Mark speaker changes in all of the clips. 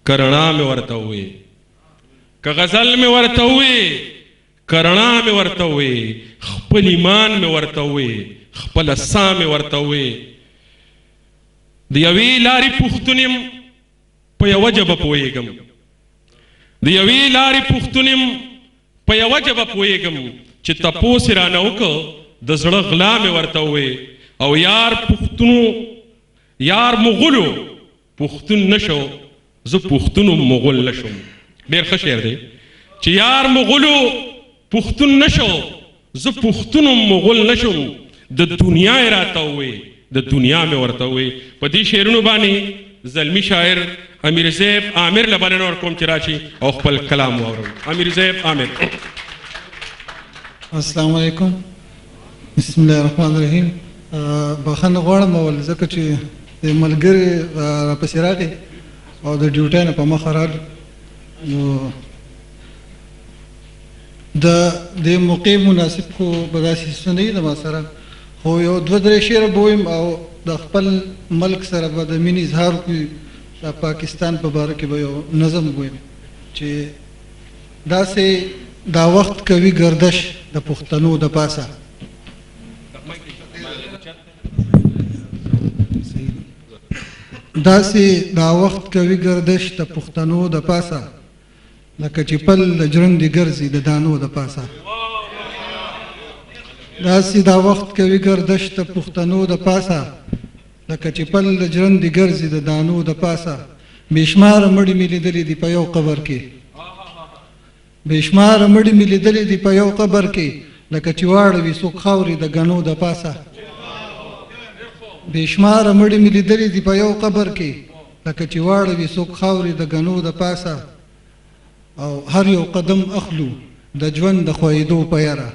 Speaker 1: کرنا مې ورته ووې، که غزل مې ورته ووې کرنا مې ورته ووې، خپل ایمان مې ورته ووې، خپله سا مې ورته ووې. د یوې لارې پښتون یم په یوه ژبه پوهېږم، د یوې لارې پښتون یم په یوه ژبه پوهېږم، چې تپوس یې رانه وکړه د زړه غلا مې ورته ووې. او یار پښتونو یار مغولو پښتون نشو، زه پښتون مغول نشم. ډېر ښه شعر دی چې یار مغولو پښتون نشو، زه پښتون مغول نشم. د دنیا یې راته ووې، د دنیا مې ورته ووې. په دې شعرونو باندې زلمی شاعر امیر زیب عامر له بلنه ورکوم چې راشي او خپل کلام واورو. امیر زیب عامر.
Speaker 2: السلام علیکم. بسم الله الرحمن الرحیم. بخښنه غواړم اول ځکه چې د ملګري راپسې راغی او د ډیوټۍ نه په مخه راغی، نو د دې موقع مناسب خو به داسې څه نه وي د ما سره، خو یو دوه درې شعره به ویم او د خپل ملک سره به د مینې اظهار وکړي. د پاکستان په باره کې به یو نظم ویم چې داسې دا وخت کوي گردش د پښتنو د پاسه، داسې دا وخت کوي گردش د پښتنو د پاسه، لکه چې پل د ژرندې ګرځي د دانو د پاسه. داسې دا وخت کوي گردش د پښتنو د پاسه، لکه چې پل د ژرندې ګرځي د دانو د پاسه. بې شماره مړي مې لیدلي دي په یو قبر کې، بې شماره مړي مې لیدلي دي په یو قبر کې، لکه چې واړوي څوک خاورې د ګنو د پاسه. بې شماره مړي مې لیدلي دي په یو قبر کې، لکه چې واړوي څوک خاورې د ګنو د پاسه. او هر یو قدم اخلو د ژوند د خوېدو په یاره،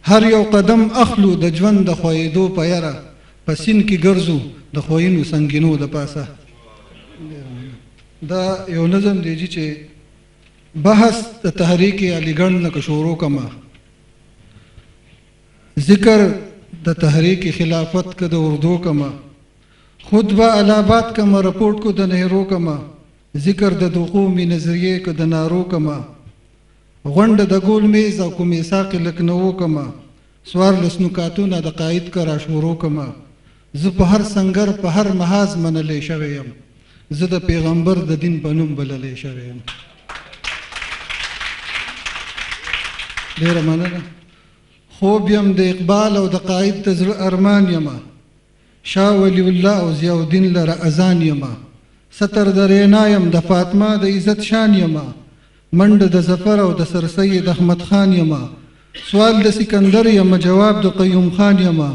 Speaker 2: هر یو قدم اخلو د ژوند د خوېدو په یاره، په سیند کې ګرځو د خوینو سنګینو د پاسه. دا یو نظم دی چې بحث د تحریک علیګړ نه که شروع کما، ذکر د تحریک خلافت که د اردو کما، خطبه الہاباد کما، رپورٹ کو د نهرو کما، ذکر د دقومی نظریه که د نارو کما، غونډه د ګول میز او کومې ساقې لکنو کما، څوارلس نکاتونه د قائد که راشورو کما. زه په هر سنګر په هر محاذ منلی شوی یم، زه د پیغمبر د دین په نوم بللی شوی یم. ډېره مننه. خوب یم د اقبال او د قائد د زړه ارمان یمه، شاه ولی الله او ضیاء الدین لره اذان یمه، ستر د رینا یم د فاطمه د عزت شان یمه، منډه د ظفر او د سر سید احمد خان یمه، سوال د سکندر یمه جواب د قیوم خان یمه،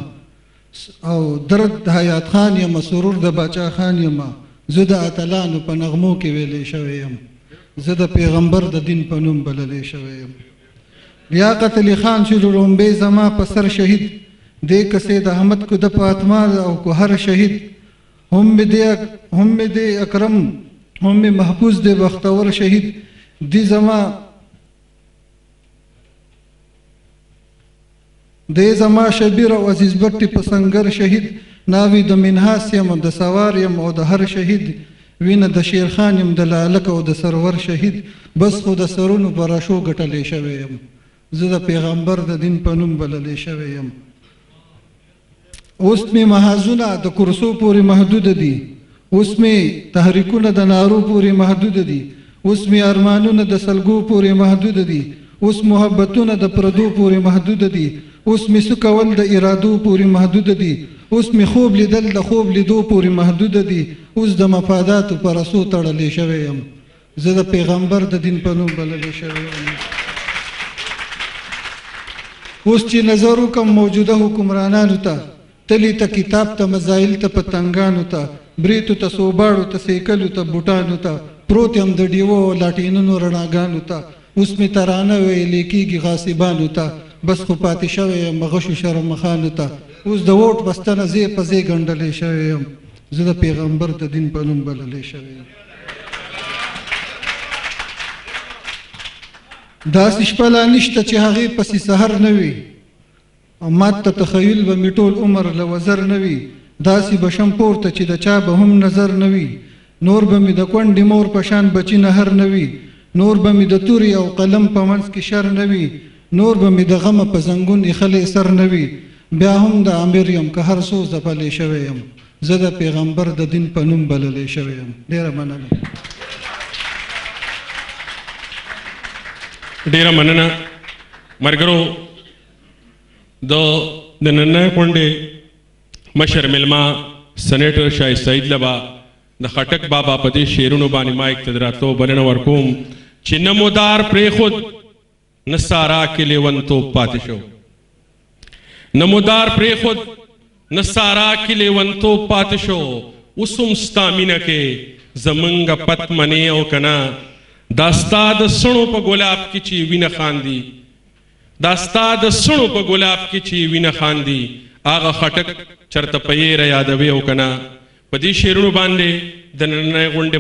Speaker 2: او درد د حیات خان یمه سرور د باچا خان یمه. زه د اتلانو په نغمو کې ویلی شوی یم، زه د پیغمبر د دین په نوم بللی شوی یم. لیاقت علی خان چې لومبۍ زما په سر شهید دی، که سید احمد کو د فاطمه او کو هر شهید، هم می دی اکرم هم می محفوظ دی بختور شهید دی زما، دی زما شبیر او عزیز بټي په سنگر شهید، ناوی د منحاس یم د سوار یم او د هر شهید، وینه د شیر خان یم د لالک او د سرور شهید، بس خو د سرونو په راشو ګټلی شوی یم، زه د پیغمبر د دین په نوم بللی شوی یم. اوس مې محاذونه د کرسو پورې محدود دي، اوس مې تحریکونه د نارو پورې محدود دي، اوس مې ارمانونه د سلګو پورې محدود دي، اوس محبتونه د پردو پورې محدود دي، اوس مې څه کول د ارادو پورې محدود دي، اوس مې خوب لیدل د خوب لیدو پورې محدود دي، اوس د مفاداتو په رسو تړلی شوی یم، زه د پیغمبر د دین په نوم بللی شوی یم. اوس چې نظر وکم موجوده حکمرانانو ته، تلی ته کتاب ته مزایل ته پتنګانو ته، بریتو ته صوباړو ته سیکلو ته بوټانو ته، پروت یم د ډیوو او لاټینونو رڼاګانو ته، اوس مې ترانه ویلی کېږي غاصبانو ته، بس خو پاتې شوی یم غشو شرمخانو ته، اوس د ووټ بستنه زی په زی ګنډلی شوی یم، زه د پیغمبر د دین په نوم بللی شوی یم. داسې شپه لا نشته چې هغې پسې سحر نه وي، او مات ته تخیل به مې ټول عمر له وزر نه وي، داسې به شم پورته چې د چا به هم نظر نه وي، نور به مې د کونډې مور په شان بچي نهر نه وي، نور به مې د تورې او قلم په منځ کې شر نه وي، نور به مې د غمه په زنګون ایښلی سر نه وي. بیا هم د امیر یم که هر څو ځپلی شوی یم، زه د پیغمبر د دین په نوم بللی شوی یم. ډېره مننه.
Speaker 1: ډېره مننه ملګرو. د نننۍ غونډې مشر میلمه سنیټر شاه سعید لبا د خټک بابا په دې شعرونو باندې مایک ته د راتلو بلنه ورکوم چې نه مدار پرېښود نه سارا کې لیونتوب پاتې شو، نه مدار پرېښود نه سارا کې لیونتوب پاتې شو. اوس هم ستا مینه کې زمونږ پت منې او که نه، دا ستا د سڼو په ګلاب کې چې وینه خاندي، دا ستا د سڼو په ګلاب کې چې وینه خاندي، هغه خټک چرته په یې را یادوي او که نه. په دې شعرونو باندې د نننۍ غونډې